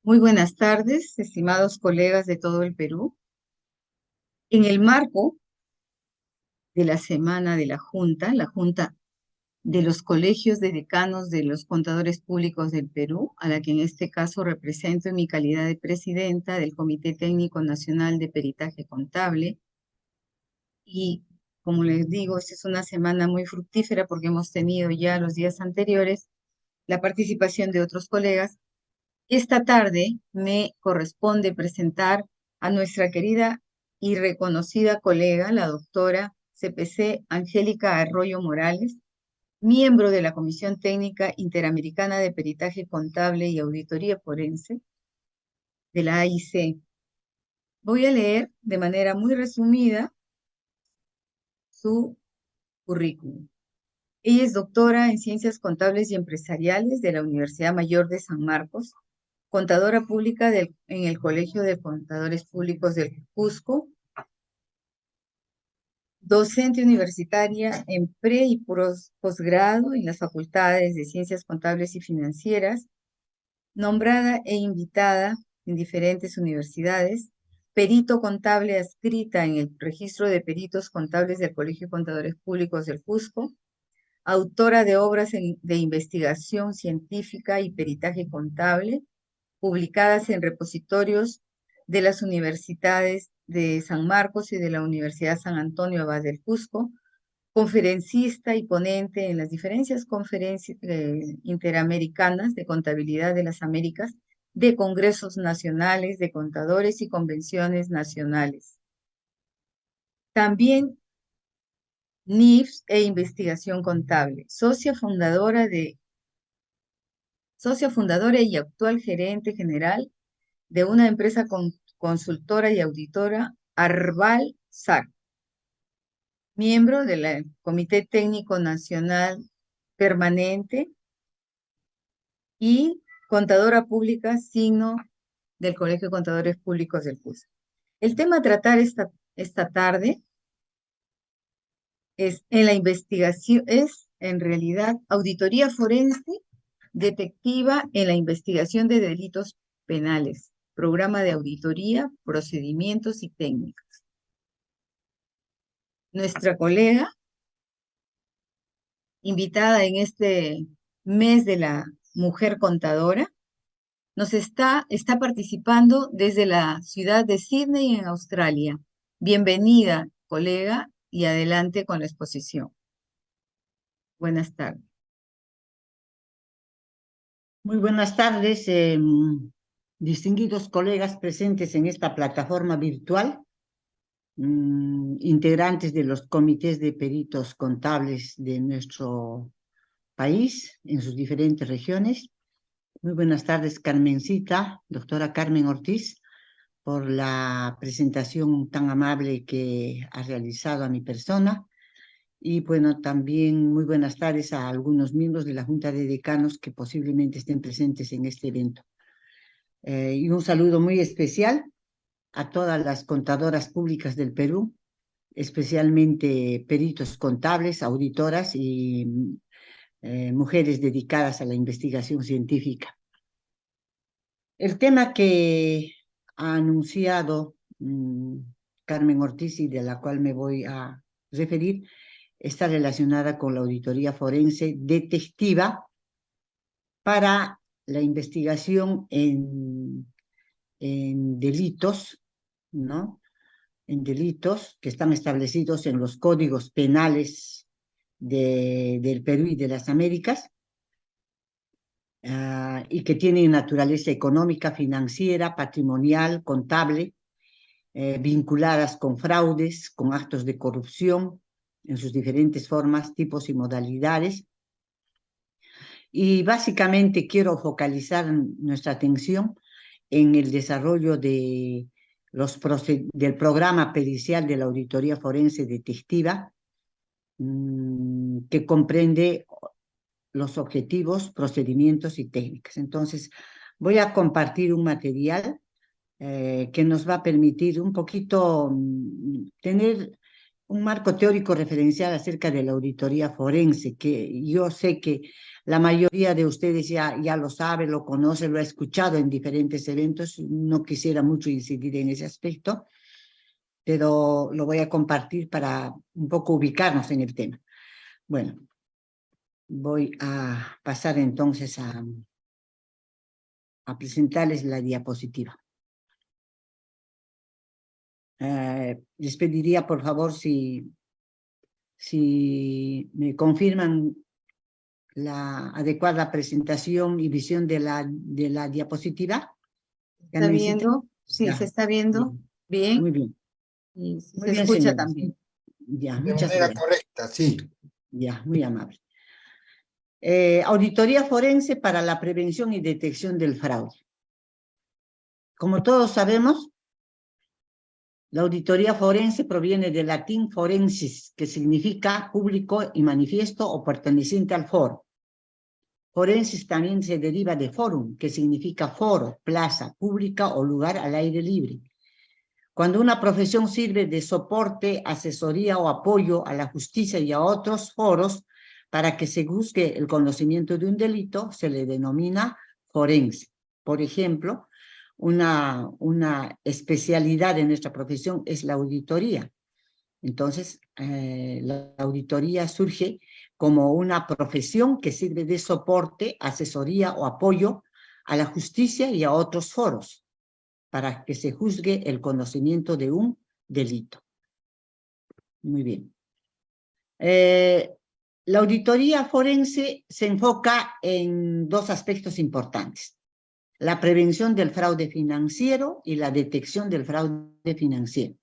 Muy buenas tardes, estimados colegas de todo el Perú. En el marco de la semana de la Junta de los Colegios de Decanos de los Contadores Públicos del Perú, a la que en este caso represento en mi calidad de presidenta del Comité Técnico Nacional de Peritaje Contable. Y como les digo, esta es una semana muy fructífera porque hemos tenido ya los días anteriores la participación de otros colegas. Esta tarde me corresponde presentar a nuestra querida y reconocida colega, la doctora CPC Angélica Arroyo Morales, miembro de la Comisión Técnica Interamericana de Peritaje Contable y Auditoría Forense de la AIC. Voy a leer de manera muy resumida su currículum. Ella es doctora en Ciencias Contables y Empresariales de la Universidad Mayor de San Marcos, contadora pública en el Colegio de Contadores Públicos del Cusco, docente universitaria en pre y posgrado en las facultades de Ciencias Contables y Financieras, nombrada e invitada en diferentes universidades, perito contable adscrita en el Registro de Peritos Contables del Colegio de Contadores Públicos del Cusco, autora de obras de investigación científica y peritaje contable, publicadas en repositorios de las universidades de San Marcos y de la Universidad San Antonio Abad del Cusco, conferencista y ponente en las diferentes conferencias interamericanas de contabilidad de las Américas, de congresos nacionales de contadores y convenciones nacionales. También NIFS e investigación contable, socia fundadora y actual gerente general de una empresa consultora y auditora, Arval SAC, miembro del Comité Técnico Nacional Permanente y contadora pública signo del Colegio de Contadores Públicos del Cusco. El tema a tratar esta tarde es en la investigación, es en realidad auditoría forense detectiva en la investigación de delitos penales, programa de auditoría, procedimientos y técnicas. Nuestra colega, invitada en este mes de la mujer contadora, nos está participando desde la ciudad de Sydney, en Australia. Bienvenida, colega, y adelante con la exposición. Buenas tardes. Muy buenas tardes, distinguidos colegas presentes en esta plataforma virtual, integrantes de los comités de peritos contables de nuestro país en sus diferentes regiones. Muy buenas tardes, Carmencita, doctora Carmen Ortiz, por la presentación tan amable que ha realizado a mi persona. Y bueno, también muy buenas tardes a algunos miembros de la Junta de Decanos que posiblemente estén presentes en este evento. Y un saludo muy especial a todas las contadoras públicas del Perú, especialmente peritos contables, auditoras y mujeres dedicadas a la investigación científica. El tema que ha anunciado Carmen Ortiz y de la cual me voy a referir está relacionada con la auditoría forense detectiva para la investigación en delitos, ¿no? En delitos que están establecidos en los códigos penales del Perú y de las Américas, y que tienen naturaleza económica, financiera, patrimonial, contable, vinculadas con fraudes, con actos de corrupción en sus diferentes formas, tipos y modalidades. Y básicamente quiero focalizar nuestra atención en el desarrollo del programa pericial de la auditoría forense detectiva, que comprende los objetivos, procedimientos y técnicas. Entonces, voy a compartir un material que nos va a permitir un poquito tener un marco teórico referencial acerca de la auditoría forense, que yo sé que la mayoría de ustedes ya lo sabe, lo conoce, lo ha escuchado en diferentes eventos. No quisiera mucho incidir en ese aspecto, pero lo voy a compartir para un poco ubicarnos en el tema. Bueno, voy a pasar entonces a presentarles la diapositiva. Les pediría, por favor, si me confirman la adecuada presentación y visión de la diapositiva. ¿Está Carmencita. viendo? Sí, Ya, se está viendo bien, muy bien bien. y Muy se bien, escucha señores. también. Ya, De muchas manera gracias. correcta, sí. Ya, muy amable. Auditoría forense para la prevención y detección del fraude. Como todos sabemos, la auditoría forense proviene del latín forensis, que significa público y manifiesto o perteneciente al foro. Forensis también se deriva de forum, que significa foro, plaza, pública o lugar al aire libre. Cuando una profesión sirve de soporte, asesoría o apoyo a la justicia y a otros foros para que se busque el conocimiento de un delito, se le denomina forense. Por ejemplo, una especialidad de nuestra profesión es la auditoría. Entonces, la auditoría surge como una profesión que sirve de soporte, asesoría o apoyo a la justicia y a otros foros para que se juzgue el conocimiento de un delito. Muy bien. La auditoría forense se enfoca en dos aspectos importantes: la prevención del fraude financiero y la detección del fraude financiero.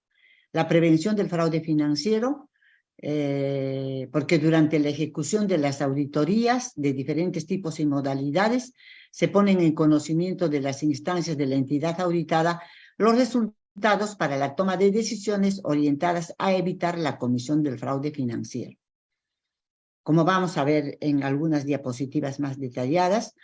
La prevención del fraude financiero, porque durante la ejecución de las auditorías de diferentes tipos y modalidades, se ponen en conocimiento de las instancias de la entidad auditada los resultados para la toma de decisiones orientadas a evitar la comisión del fraude financiero. Como vamos a ver en algunas diapositivas más detalladas,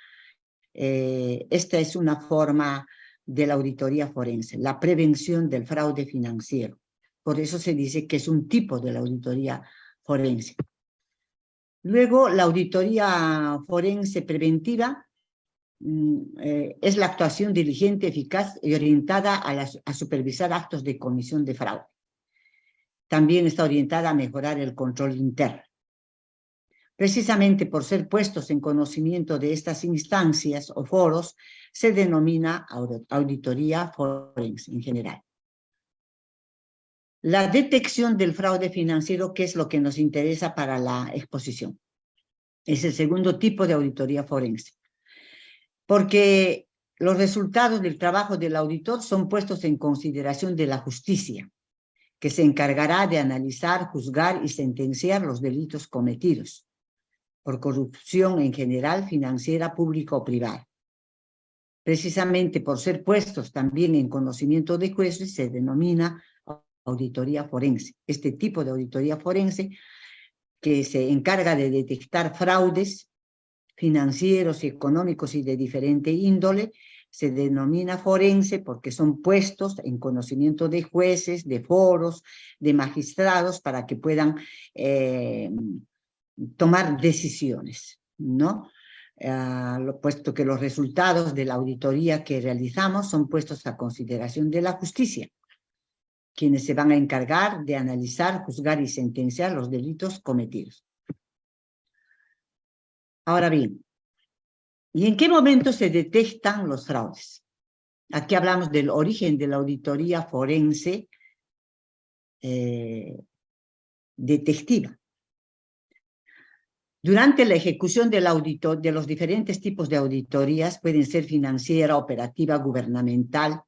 esta es una forma de la auditoría forense, la prevención del fraude financiero. Por eso se dice que es un tipo de la auditoría forense. Luego, la auditoría forense preventiva es la actuación diligente, eficaz y orientada a supervisar actos de comisión de fraude. También está orientada a mejorar el control interno. Precisamente por ser puestos en conocimiento de estas instancias o foros, se denomina auditoría forense en general. La detección del fraude financiero, que es lo que nos interesa para la exposición, es el segundo tipo de auditoría forense, porque los resultados del trabajo del auditor son puestos en consideración de la justicia, que se encargará de analizar, juzgar y sentenciar los delitos cometidos por corrupción en general, financiera, pública o privada. Precisamente por ser puestos también en conocimiento de jueces, se denomina auditoría forense. Este tipo de auditoría forense que se encarga de detectar fraudes financieros y económicos y de diferente índole, se denomina forense porque son puestos en conocimiento de jueces, de foros, de magistrados para que puedan tomar decisiones, ¿no? Puesto que los resultados de la auditoría que realizamos son puestos a consideración de la justicia, quienes se van a encargar de analizar, juzgar y sentenciar los delitos cometidos. Ahora bien, ¿y en qué momento se detectan los fraudes? Aquí hablamos del origen de la auditoría forense detectiva. Durante la ejecución del de los diferentes tipos de auditorías, pueden ser financiera, operativa, gubernamental,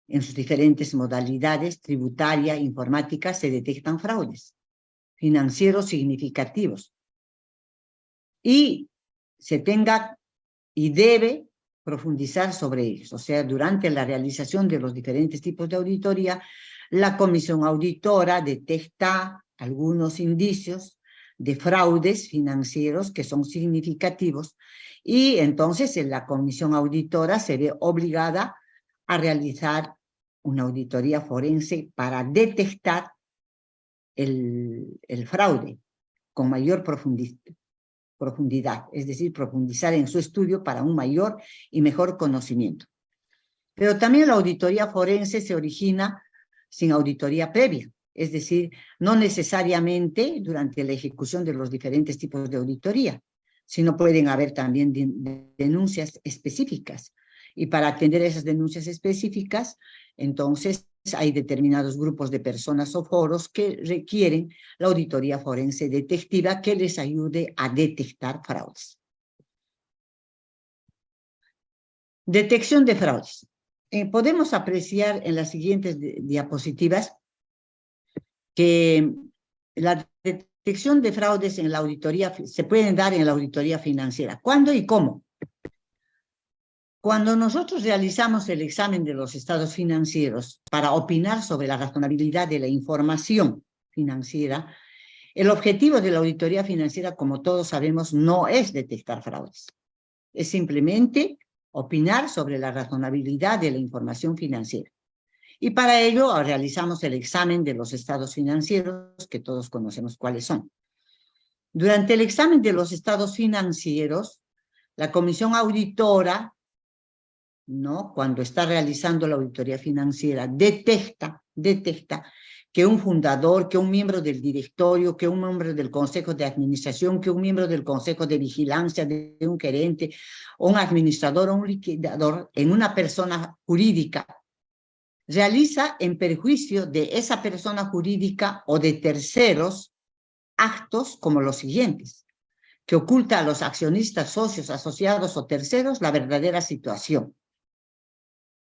en sus diferentes modalidades, tributaria, informática, se detectan fraudes financieros significativos. Y se tenga y debe profundizar sobre ellos. O sea, durante la realización de los diferentes tipos de auditoría, la comisión auditora detecta algunos indicios de fraudes financieros que son significativos y entonces la comisión auditora se ve obligada a realizar una auditoría forense para detectar el fraude con mayor profundidad, es decir, profundizar en su estudio para un mayor y mejor conocimiento. Pero también la auditoría forense se origina sin auditoría previa, es decir, no necesariamente durante la ejecución de los diferentes tipos de auditoría, sino pueden haber también denuncias específicas. Y para atender esas denuncias específicas, entonces hay determinados grupos de personas o foros que requieren la auditoría forense detectiva que les ayude a detectar fraudes. Detección de fraudes. Podemos apreciar en las siguientes diapositivas que la detección de fraudes en la auditoría se pueden dar en la auditoría financiera. ¿Cuándo y cómo? Cuando nosotros realizamos el examen de los estados financieros para opinar sobre la razonabilidad de la información financiera, el objetivo de la auditoría financiera, como todos sabemos, no es detectar fraudes. Es simplemente opinar sobre la razonabilidad de la información financiera. Y para ello realizamos el examen de los estados financieros, que todos conocemos cuáles son. Durante el examen de los estados financieros, la comisión auditora, ¿no?, cuando está realizando la auditoría financiera, detecta que un fundador, que un miembro del directorio, que un miembro del consejo de administración, que un miembro del consejo de vigilancia, de un gerente, o un administrador o un liquidador en una persona jurídica, realiza en perjuicio de esa persona jurídica o de terceros actos como los siguientes: que oculta a los accionistas, socios, asociados o terceros la verdadera situación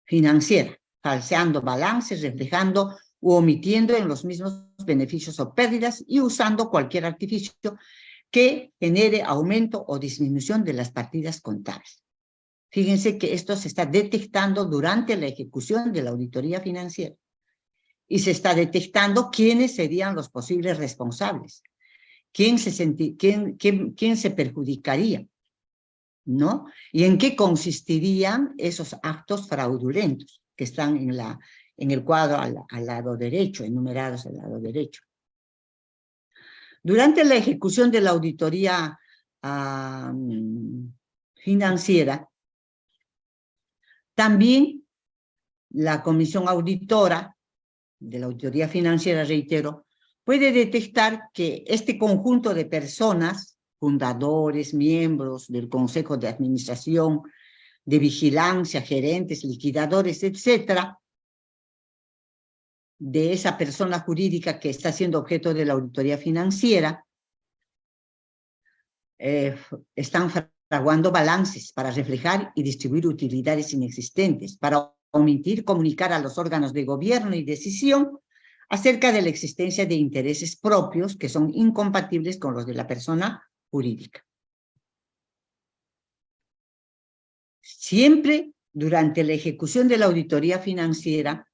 financiera, falseando balances, reflejando u omitiendo en los mismos beneficios o pérdidas y usando cualquier artificio que genere aumento o disminución de las partidas contables. Fíjense que esto se está detectando durante la ejecución de la auditoría financiera y se está detectando quiénes serían los posibles responsables, quién se perjudicaría, ¿no? Y en qué consistirían esos actos fraudulentos que están en el cuadro al lado derecho, enumerados al lado derecho. Durante la ejecución de la auditoría financiera, también la comisión auditora de la auditoría financiera, reitero, puede detectar que este conjunto de personas, fundadores, miembros del consejo de administración, de vigilancia, gerentes, liquidadores, etcétera, de esa persona jurídica que está siendo objeto de la auditoría financiera, están fraguando balances para reflejar y distribuir utilidades inexistentes, para omitir comunicar a los órganos de gobierno y decisión acerca de la existencia de intereses propios que son incompatibles con los de la persona jurídica. Siempre durante la ejecución de la auditoría financiera,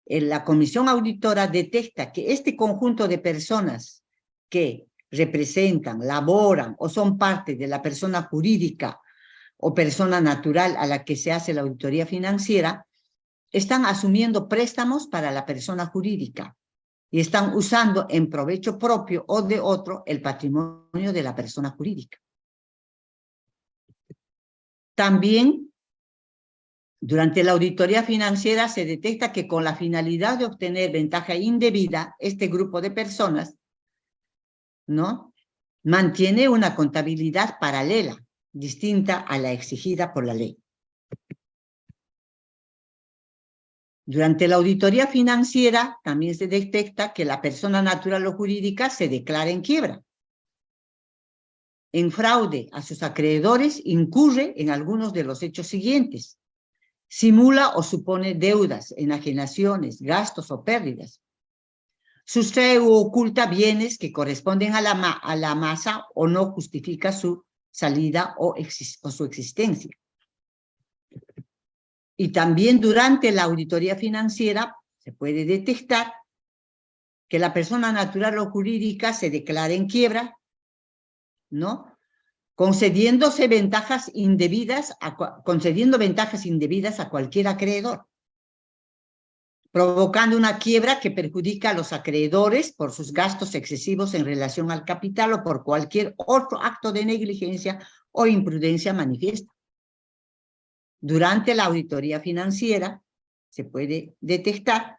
la comisión auditora detecta que este conjunto de personas que representan, laboran o son parte de la persona jurídica o persona natural a la que se hace la auditoría financiera, están asumiendo préstamos para la persona jurídica y están usando en provecho propio o de otro el patrimonio de la persona jurídica. También, durante la auditoría financiera se detecta que con la finalidad de obtener ventaja indebida, este grupo de personas, ¿no?, mantiene una contabilidad paralela, distinta a la exigida por la ley. Durante la auditoría financiera también se detecta que la persona natural o jurídica se declara en quiebra. En fraude a sus acreedores incurre en algunos de los hechos siguientes: simula o supone deudas, enajenaciones, gastos o pérdidas. Sustrae u oculta bienes que corresponden a la masa o no justifica su salida o su existencia. Y también durante la auditoría financiera se puede detectar que la persona natural o jurídica se declara en quiebra, ¿no?, concediendo ventajas indebidas a cualquier acreedor. provocando una quiebra que perjudica a los acreedores por sus gastos excesivos en relación al capital o por cualquier otro acto de negligencia o imprudencia manifiesta. Durante la auditoría financiera se puede detectar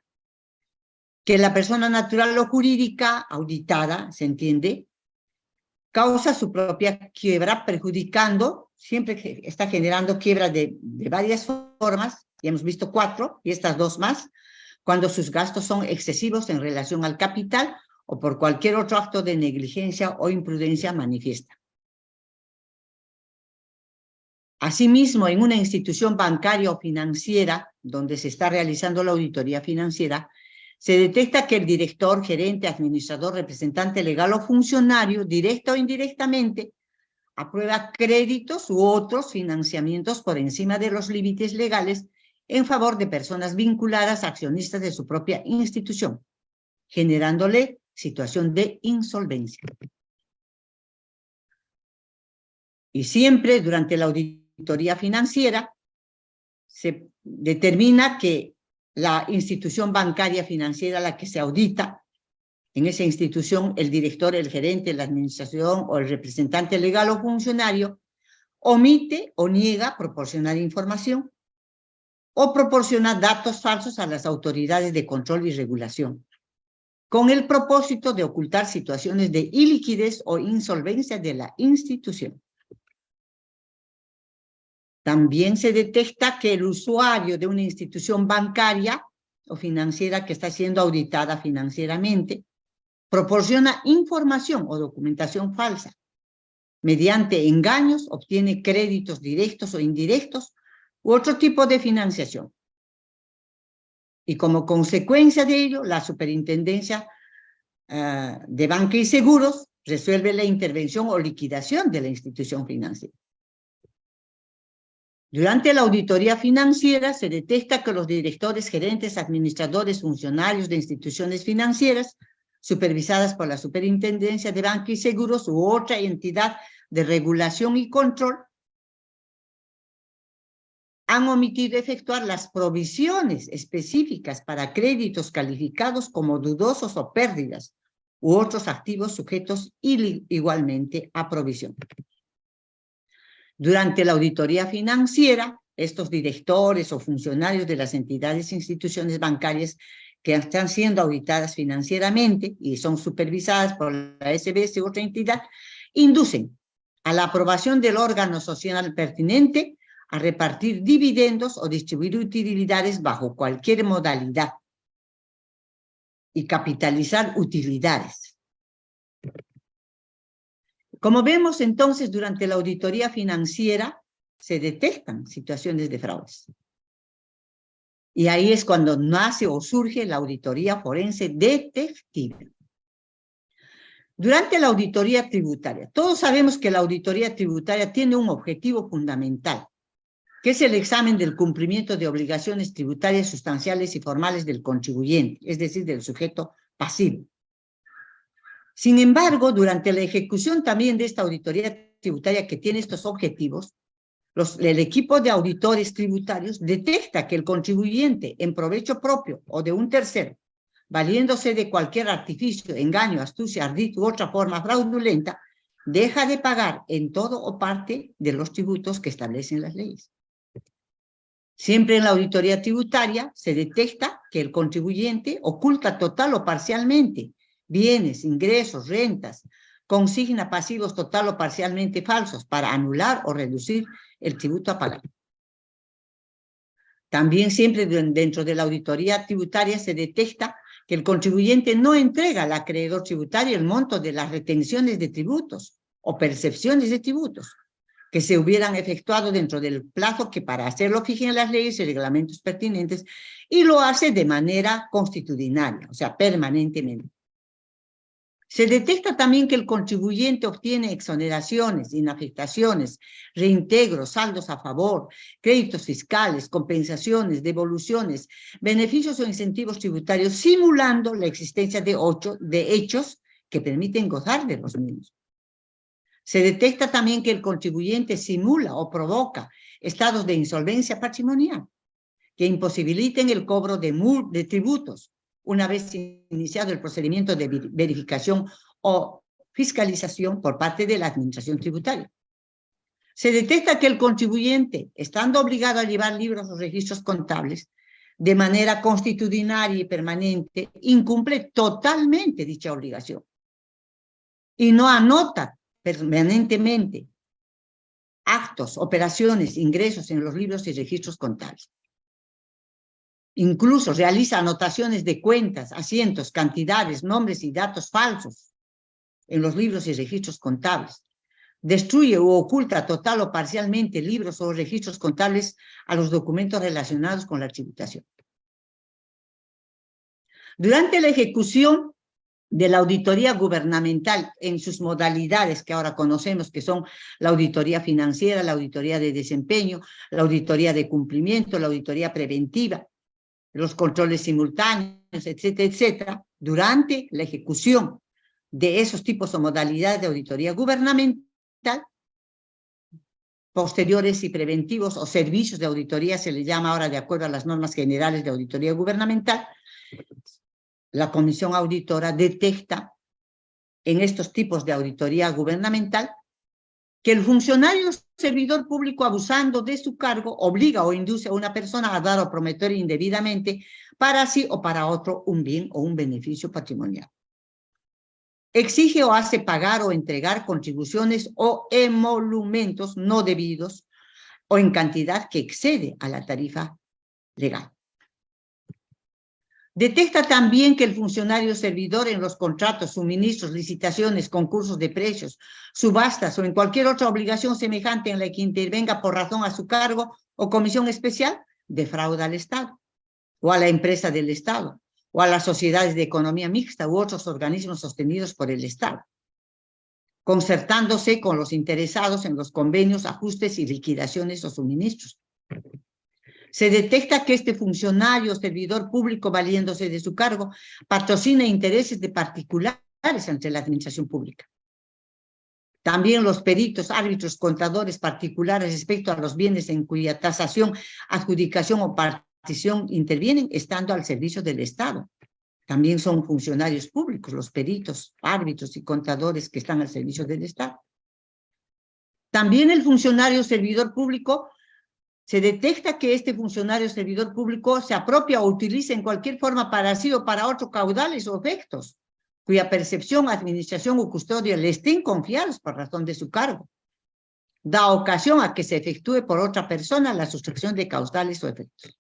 que la persona natural o jurídica auditada, ¿se entiende?, causa su propia quiebra, perjudicando, siempre está generando quiebras de varias formas, ya hemos visto 4, y estas 2 más, cuando sus gastos son excesivos en relación al capital o por cualquier otro acto de negligencia o imprudencia manifiesta. Asimismo, en una institución bancaria o financiera, donde se está realizando la auditoría financiera, se detecta que el director, gerente, administrador, representante legal o funcionario, directa o indirectamente, aprueba créditos u otros financiamientos por encima de los límites legales en favor de personas vinculadas a accionistas de su propia institución, generándole situación de insolvencia. Y siempre durante la auditoría financiera se determina que la institución bancaria financiera a la que se audita, en esa institución el director, el gerente, la administración o el representante legal o funcionario omite o niega proporcionar información o proporciona datos falsos a las autoridades de control y regulación, con el propósito de ocultar situaciones de iliquidez o insolvencia de la institución. También se detecta que el usuario de una institución bancaria o financiera que está siendo auditada financieramente proporciona información o documentación falsa. Mediante engaños obtiene créditos directos o indirectos u otro tipo de financiación. Y como consecuencia de ello, la Superintendencia de Banca y Seguros resuelve la intervención o liquidación de la institución financiera. Durante la auditoría financiera se detecta que los directores, gerentes, administradores, funcionarios de instituciones financieras supervisadas por la Superintendencia de Banca y Seguros u otra entidad de regulación y control han omitido efectuar las provisiones específicas para créditos calificados como dudosos o pérdidas u otros activos sujetos igualmente a provisión. Durante la auditoría financiera, estos directores o funcionarios de las entidades e instituciones bancarias que están siendo auditadas financieramente y son supervisadas por la SBS u otra entidad, inducen a la aprobación del órgano social pertinente a repartir dividendos o distribuir utilidades bajo cualquier modalidad y capitalizar utilidades. Como vemos entonces, durante la auditoría financiera se detectan situaciones de fraudes. Y ahí es cuando nace o surge la auditoría forense detective. Durante la auditoría tributaria, todos sabemos que la auditoría tributaria tiene un objetivo fundamental, que es el examen del cumplimiento de obligaciones tributarias sustanciales y formales del contribuyente, es decir, del sujeto pasivo. Sin embargo, durante la ejecución también de esta auditoría tributaria que tiene estos objetivos, el equipo de auditores tributarios detecta que el contribuyente en provecho propio o de un tercero, valiéndose de cualquier artificio, engaño, astucia, ardid u otra forma fraudulenta, deja de pagar en todo o parte de los tributos que establecen las leyes. Siempre en la auditoría tributaria se detecta que el contribuyente oculta total o parcialmente bienes, ingresos, rentas, consigna pasivos total o parcialmente falsos para anular o reducir el tributo a pagar. También siempre dentro de la auditoría tributaria se detecta que el contribuyente no entrega al acreedor tributario el monto de las retenciones de tributos o percepciones de tributos que se hubieran efectuado dentro del plazo que para hacerlo fijen las leyes y reglamentos pertinentes, y lo hace de manera constitucional, o sea, permanentemente. Se detecta también que el contribuyente obtiene exoneraciones, inafectaciones, reintegros, saldos a favor, créditos fiscales, compensaciones, devoluciones, beneficios o incentivos tributarios, simulando la existencia de hechos que permiten gozar de los mismos. Se detecta también que el contribuyente simula o provoca estados de insolvencia patrimonial, que imposibiliten el cobro de tributos una vez iniciado el procedimiento de verificación o fiscalización por parte de la administración tributaria. Se detecta que el contribuyente, estando obligado a llevar libros o registros contables de manera constitucional y permanente, incumple totalmente dicha obligación y no anota permanentemente actos, operaciones, ingresos en los libros y registros contables. Incluso realiza anotaciones de cuentas, asientos, cantidades, nombres y datos falsos en los libros y registros contables. Destruye o oculta total o parcialmente libros o registros contables a los documentos relacionados con la tributación. Durante la ejecución de la auditoría gubernamental en sus modalidades que ahora conocemos, que son la auditoría financiera, la auditoría de desempeño, la auditoría de cumplimiento, la auditoría preventiva, los controles simultáneos, etcétera, etcétera, durante la ejecución de esos tipos o modalidades de auditoría gubernamental, posteriores y preventivos o servicios de auditoría, se les llama ahora de acuerdo a las normas generales de auditoría gubernamental, la comisión auditora detecta en estos tipos de auditoría gubernamental que el funcionario servidor público, abusando de su cargo, obliga o induce a una persona a dar o prometer indebidamente para sí o para otro un bien o un beneficio patrimonial. Exige o hace pagar o entregar contribuciones o emolumentos no debidos o en cantidad que excede a la tarifa legal. Detecta también que el funcionario servidor en los contratos, suministros, licitaciones, concursos de precios, subastas o en cualquier otra obligación semejante en la que intervenga por razón a su cargo o comisión especial, defrauda al Estado o a la empresa del Estado o a las sociedades de economía mixta u otros organismos sostenidos por el Estado, concertándose con los interesados en los convenios, ajustes y liquidaciones o suministros. Se detecta que este funcionario o servidor público, valiéndose de su cargo, patrocina intereses de particulares ante la administración pública. También los peritos, árbitros, contadores particulares respecto a los bienes en cuya tasación, adjudicación o partición intervienen, estando al servicio del Estado. También son funcionarios públicos, los peritos, árbitros y contadores que están al servicio del Estado. También el funcionario servidor público, se detecta que este funcionario servidor público se apropia o utiliza en cualquier forma para sí o para otros caudales o efectos, cuya percepción, administración o custodia le estén confiados por razón de su cargo. Da ocasión a que se efectúe por otra persona la sustracción de caudales o efectos.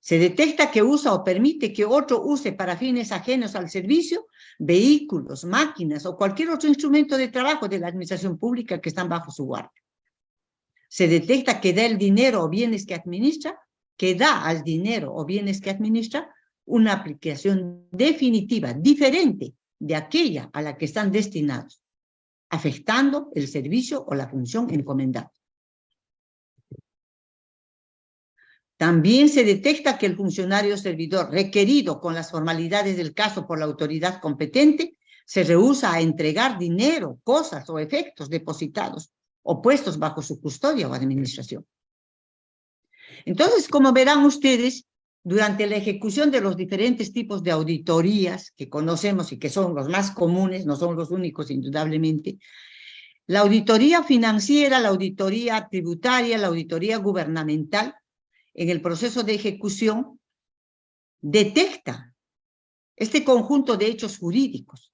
Se detecta que usa o permite que otro use para fines ajenos al servicio vehículos, máquinas o cualquier otro instrumento de trabajo de la administración pública que están bajo su guardia. Se detecta que da el dinero o bienes que administra, al dinero o bienes que administra una aplicación definitiva, diferente de aquella a la que están destinados, afectando el servicio o la función encomendada. También se detecta que el funcionario servidor requerido con las formalidades del caso por la autoridad competente se rehúsa a entregar dinero, cosas o efectos depositados o puestos bajo su custodia o administración. Entonces, como verán ustedes, durante la ejecución de los diferentes tipos de auditorías que conocemos y que son los más comunes, no son los únicos indudablemente, la auditoría financiera, la auditoría tributaria, la auditoría gubernamental, en el proceso de ejecución, detecta este conjunto de hechos jurídicos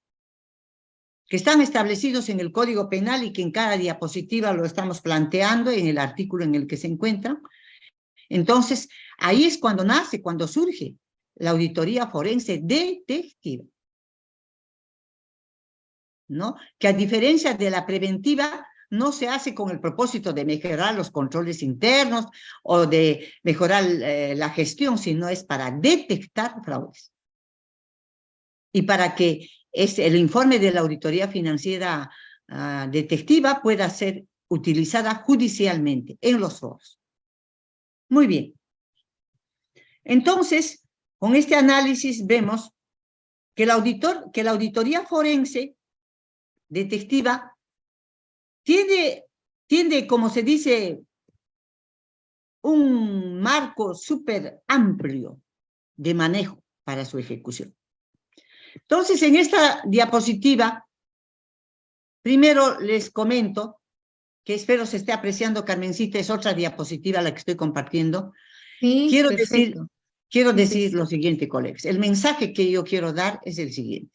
que están establecidos en el Código Penal y que en cada diapositiva lo estamos planteando en el artículo en el que se encuentran. Entonces, ahí es cuando nace, cuando surge la auditoría forense detectiva, ¿no? Que a diferencia de la preventiva, no se hace con el propósito de mejorar los controles internos o de mejorar la gestión, sino es para detectar fraudes. Y para que el informe de la auditoría financiera detectiva pueda ser utilizada judicialmente en los foros. Muy bien. Entonces, con este análisis vemos que la auditoría forense detectiva tiende, como se dice un marco súper amplio de manejo para su ejecución. Entonces, en esta diapositiva, primero les comento, que espero se esté apreciando, Carmencita, es otra diapositiva la que estoy compartiendo. Sí, Quiero perfecto. decir lo siguiente, colegas. El mensaje que yo quiero dar es el siguiente.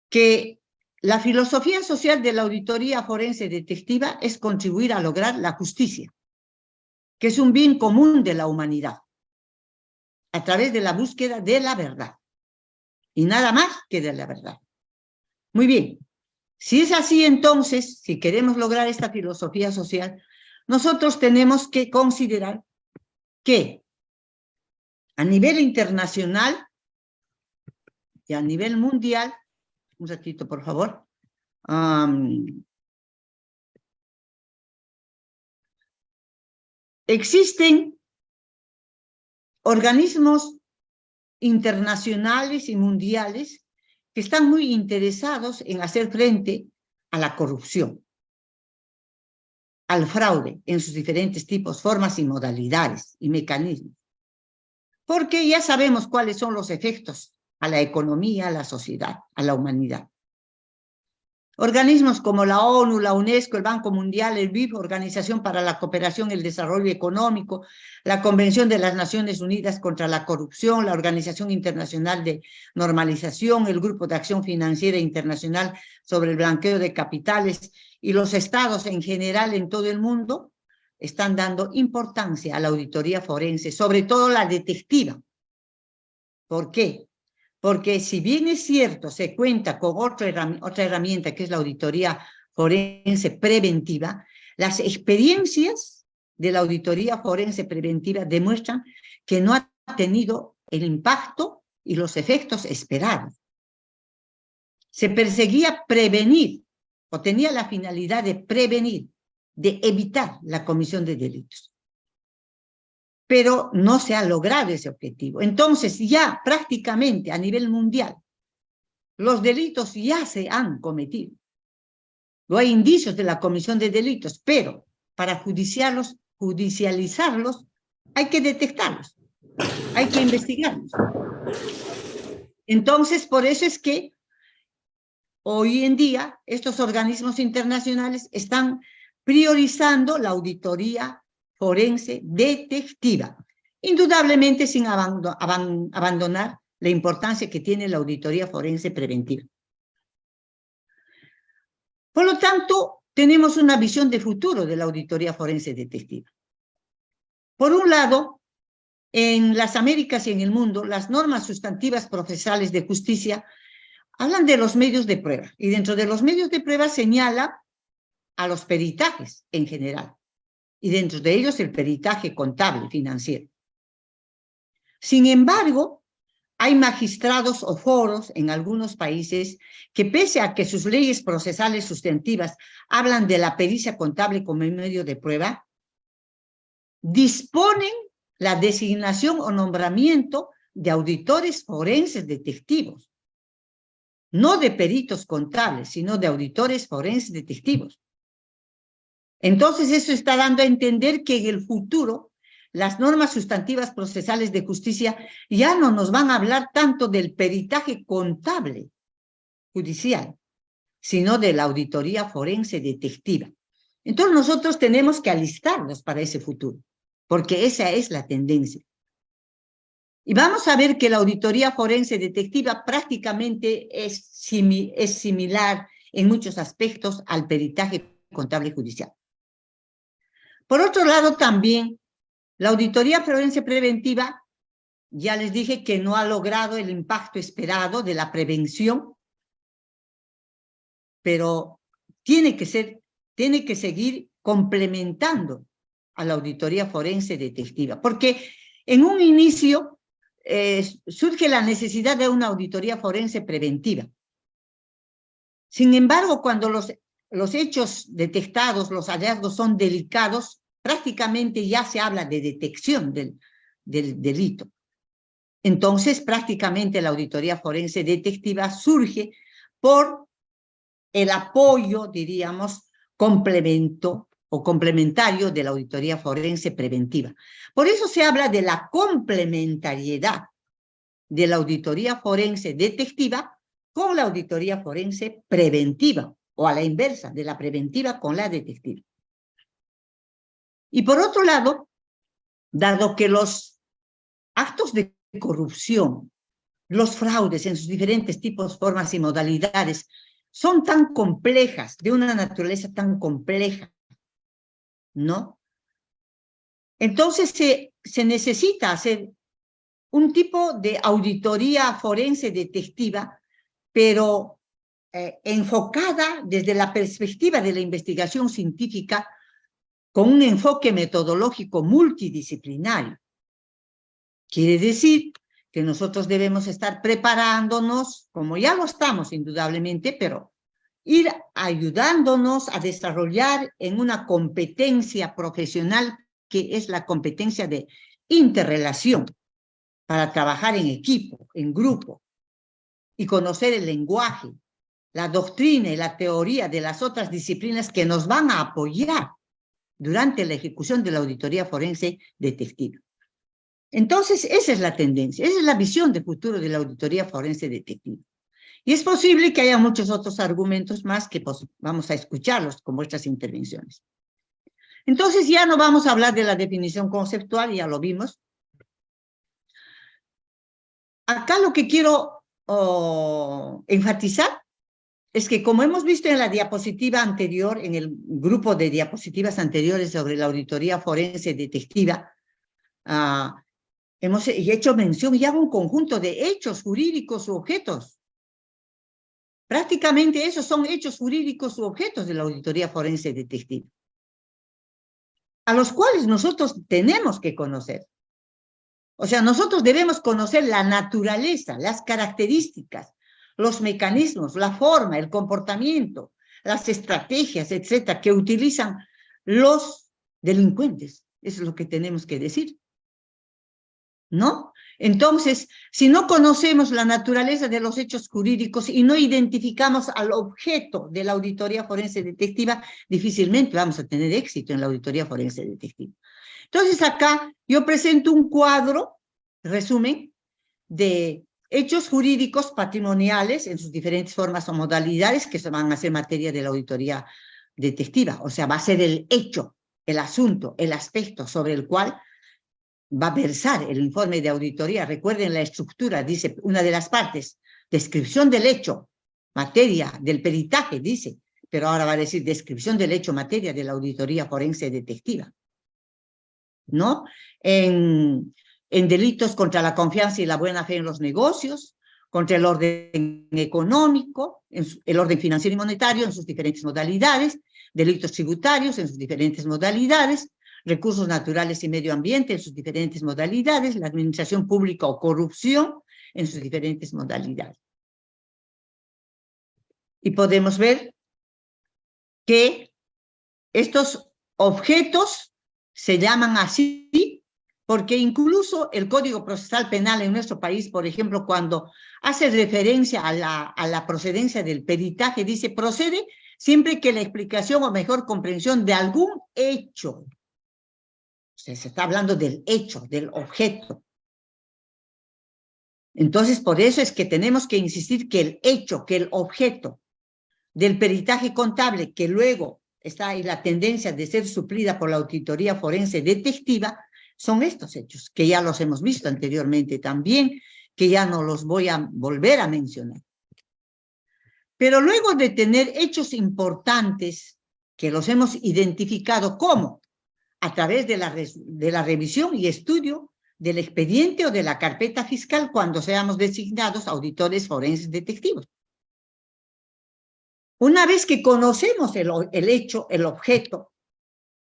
Que la filosofía social de la auditoría forense detectiva es contribuir a lograr la justicia, que es un bien común de la humanidad, a través de la búsqueda de la verdad. Y nada más que de la verdad. Muy bien. Si es así, entonces, si queremos lograr esta filosofía social, nosotros tenemos que considerar que a nivel internacional y a nivel mundial, un ratito, por favor, existen organismos internacionales y mundiales que están muy interesados en hacer frente a la corrupción, al fraude en sus diferentes tipos, formas y modalidades y mecanismos. Porque ya sabemos cuáles son los efectos a la economía, a la sociedad, a la humanidad. Organismos como la ONU, la UNESCO, el Banco Mundial, el BID, Organización para la Cooperación y el Desarrollo Económico, la Convención de las Naciones Unidas contra la Corrupción, la Organización Internacional de Normalización, el Grupo de Acción Financiera Internacional sobre el Blanqueo de Capitales y los estados en general en todo el mundo están dando importancia a la auditoría forense, sobre todo la detectiva. ¿Por qué? Porque si bien es cierto, se cuenta con otra herramienta que es la auditoría forense preventiva, las experiencias de la auditoría forense preventiva demuestran que no ha tenido el impacto y los efectos esperados. Se perseguía prevenir, o tenía la finalidad de prevenir, de evitar la comisión de delitos. Pero no se ha logrado ese objetivo. Entonces, ya prácticamente a nivel mundial, los delitos ya se han cometido. No hay indicios de la comisión de delitos, pero para judicializarlos, hay que detectarlos, hay que investigarlos. Entonces, por eso es que hoy en día estos organismos internacionales están priorizando la auditoría forense detectiva, indudablemente sin abandonar la importancia que tiene la auditoría forense preventiva. Por lo tanto, tenemos una visión de futuro de la auditoría forense detectiva. Por un lado, en las Américas y en el mundo, las normas sustantivas procesales de justicia hablan de los medios de prueba, y dentro de los medios de prueba señala a los peritajes en general, y dentro de ellos el peritaje contable financiero. Sin embargo, hay magistrados o foros en algunos países que, pese a que sus leyes procesales sustantivas hablan de la pericia contable como medio de prueba, disponen la designación o nombramiento de auditores forenses detectivos, no de peritos contables, sino de auditores forenses detectivos. Entonces, eso está dando a entender que en el futuro las normas sustantivas procesales de justicia ya no nos van a hablar tanto del peritaje contable judicial, sino de la auditoría forense detectiva. Entonces, nosotros tenemos que alistarnos para ese futuro, porque esa es la tendencia. Y vamos a ver que la auditoría forense detectiva prácticamente es similar en muchos aspectos al peritaje contable judicial. Por otro lado, también, la auditoría forense preventiva, ya les dije que no ha logrado el impacto esperado de la prevención, pero tiene que seguir complementando a la auditoría forense detectiva, porque en un inicio surge la necesidad de una auditoría forense preventiva. Sin embargo, cuando los hechos detectados, los hallazgos son delicados, prácticamente ya se habla de detección del delito. Entonces, prácticamente la auditoría forense detectiva surge por el apoyo, diríamos, complemento o complementario de la auditoría forense preventiva. Por eso se habla de la complementariedad de la auditoría forense detectiva con la auditoría forense preventiva, o a la inversa, de la preventiva con la detectiva. Y por otro lado, dado que los actos de corrupción, los fraudes en sus diferentes tipos, formas y modalidades son tan complejas, de una naturaleza tan compleja, ¿no? Entonces se necesita hacer un tipo de auditoría forense detectiva, pero enfocada desde la perspectiva de la investigación científica con un enfoque metodológico multidisciplinario. Quiere decir que nosotros debemos estar preparándonos, como ya lo estamos indudablemente, pero ir ayudándonos a desarrollar en una competencia profesional que es la competencia de interrelación, para trabajar en equipo, en grupo, y conocer el lenguaje, la doctrina y la teoría de las otras disciplinas que nos van a apoyar durante la ejecución de la auditoría forense detectiva. Entonces, esa es la tendencia, esa es la visión de futuro de la auditoría forense detectiva. Y es posible que haya muchos otros argumentos más que pues, vamos a escucharlos con vuestras intervenciones. Entonces, ya no vamos a hablar de la definición conceptual, ya lo vimos. Acá lo que quiero enfatizar es que, como hemos visto en la diapositiva anterior, en el grupo de diapositivas anteriores sobre la auditoría forense detectiva, hemos hecho mención ya a un conjunto de hechos jurídicos u objetos. Prácticamente esos son hechos jurídicos u objetos de la auditoría forense detectiva, a los cuales nosotros tenemos que conocer. O sea, nosotros debemos conocer la naturaleza, las características, los mecanismos, la forma, el comportamiento, las estrategias, etcétera, que utilizan los delincuentes. Eso es lo que tenemos que decir, ¿no? Entonces, si no conocemos la naturaleza de los hechos jurídicos y no identificamos al objeto de la auditoría forense detectiva, difícilmente vamos a tener éxito en la auditoría forense detectiva. Entonces, acá yo presento un cuadro, resumen, de hechos jurídicos patrimoniales en sus diferentes formas o modalidades que se van a hacer materia de la auditoría detectiva. O sea, va a ser el hecho, el asunto, el aspecto sobre el cual va a versar el informe de auditoría. Recuerden la estructura, dice una de las partes, descripción del hecho, materia del peritaje, dice, pero ahora va a decir descripción del hecho, materia de la auditoría forense detectiva, ¿no? En delitos contra la confianza y la buena fe en los negocios, contra el orden económico, el orden financiero y monetario en sus diferentes modalidades, delitos tributarios en sus diferentes modalidades, recursos naturales y medio ambiente en sus diferentes modalidades, la administración pública o corrupción en sus diferentes modalidades. Y podemos ver que estos objetos se llaman así porque incluso el Código Procesal Penal en nuestro país, por ejemplo, cuando hace referencia a la procedencia del peritaje, dice procede siempre que la explicación o mejor comprensión de algún hecho. O sea, se está hablando del hecho, del objeto. Entonces, por eso es que tenemos que insistir que el hecho, que el objeto del peritaje contable, que luego está ahí la tendencia de ser suplida por la auditoría forense detectiva, son estos hechos, que ya los hemos visto anteriormente también, que ya no los voy a volver a mencionar. Pero luego de tener hechos importantes, que los hemos identificado como a través de la revisión y estudio del expediente o de la carpeta fiscal cuando seamos designados auditores forenses detectivos. Una vez que conocemos el hecho, el objeto,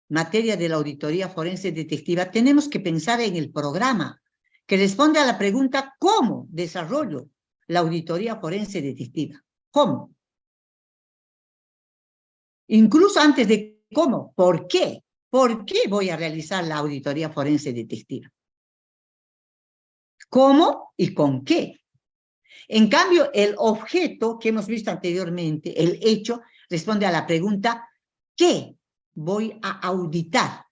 materia de la auditoría forense detectiva, tenemos que pensar en el programa que responde a la pregunta ¿cómo desarrollo la auditoría forense detectiva? ¿Cómo? Incluso antes de cómo, ¿por qué? ¿Por qué voy a realizar la auditoría forense detectiva? ¿Cómo y con qué? En cambio, el objeto que hemos visto anteriormente, el hecho, responde a la pregunta ¿qué voy a auditar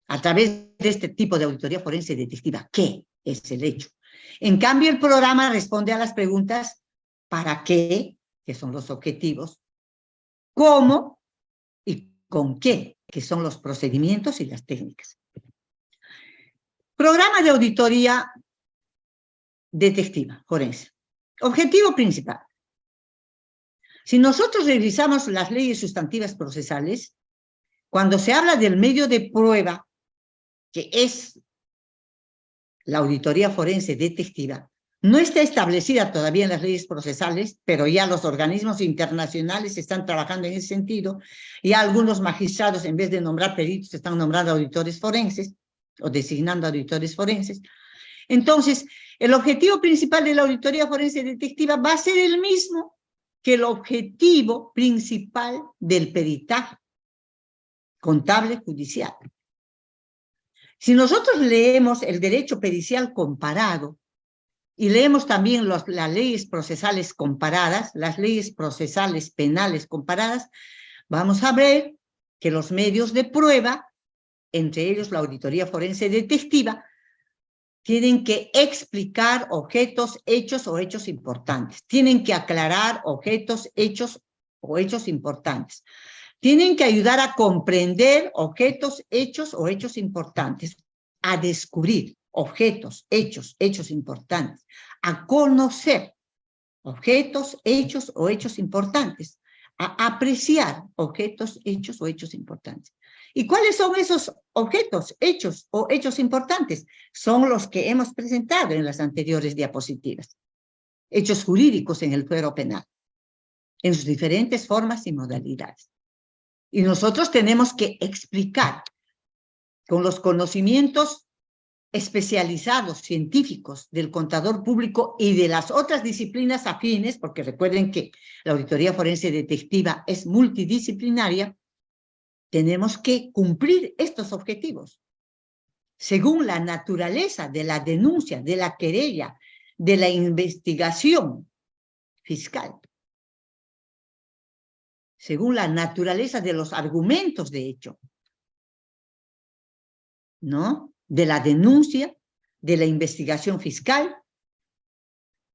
a través de este tipo de auditoría forense detectiva qué es el hecho. En cambio, el programa responde a las preguntas ¿para qué?, que son los objetivos, ¿cómo?, y ¿con qué?, que son los procedimientos y las técnicas. Programa de auditoría detectiva forense. Objetivo principal. Si nosotros revisamos las leyes sustantivas procesales, cuando se habla del medio de prueba, que es la auditoría forense detectiva, no está establecida todavía en las leyes procesales, pero ya los organismos internacionales están trabajando en ese sentido, y algunos magistrados, en vez de nombrar peritos, están nombrando auditores forenses, o designando auditores forenses. Entonces, el objetivo principal de la auditoría forense detectiva va a ser el mismo que el objetivo principal del peritaje contable judicial. Si nosotros leemos el derecho pericial comparado y leemos también las leyes procesales comparadas, las leyes procesales penales comparadas, vamos a ver que los medios de prueba, entre ellos la auditoría forense detectiva, tienen que explicar objetos, hechos o hechos importantes. Tienen que aclarar objetos, hechos o hechos importantes. Tienen que ayudar a comprender objetos, hechos o hechos importantes, a descubrir objetos, hechos, hechos importantes, a conocer objetos, hechos o hechos importantes, a apreciar objetos, hechos o hechos importantes. ¿Y cuáles son esos objetos, hechos o hechos importantes? Son los que hemos presentado en las anteriores diapositivas. Hechos jurídicos en el fuero penal, en sus diferentes formas y modalidades. Y nosotros tenemos que explicar con los conocimientos especializados, científicos, del contador público y de las otras disciplinas afines, porque recuerden que la auditoría forense detectiva es multidisciplinaria, tenemos que cumplir estos objetivos. Según la naturaleza de la denuncia, de la querella, de la investigación fiscal, según la naturaleza de los argumentos de hecho, ¿no? De la denuncia, de la investigación fiscal,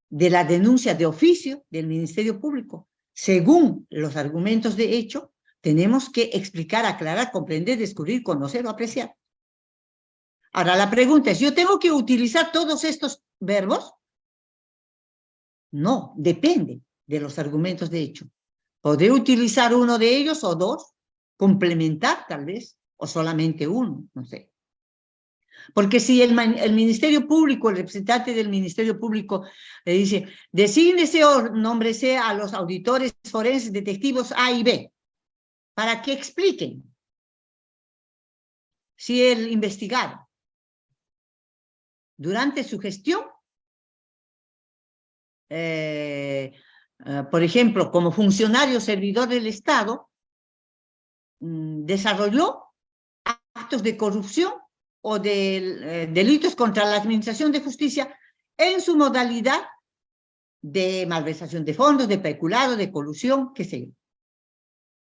de la denuncia de oficio del Ministerio Público. Según los argumentos de hecho, tenemos que explicar, aclarar, comprender, descubrir, conocer o apreciar. Ahora la pregunta es, ¿yo tengo que utilizar todos estos verbos? No, depende de los argumentos de hecho. Podré utilizar uno de ellos o dos, complementar tal vez, o solamente uno, no sé. Porque si el Ministerio Público, el representante del Ministerio Público le dice, desígnese o nómbrese a los auditores forenses detectivos A y B, para que expliquen si el investigado, durante su gestión, por ejemplo, como funcionario servidor del Estado, desarrolló actos de corrupción o de delitos contra la administración de justicia en su modalidad de malversación de fondos, de peculado, de colusión, qué sé yo.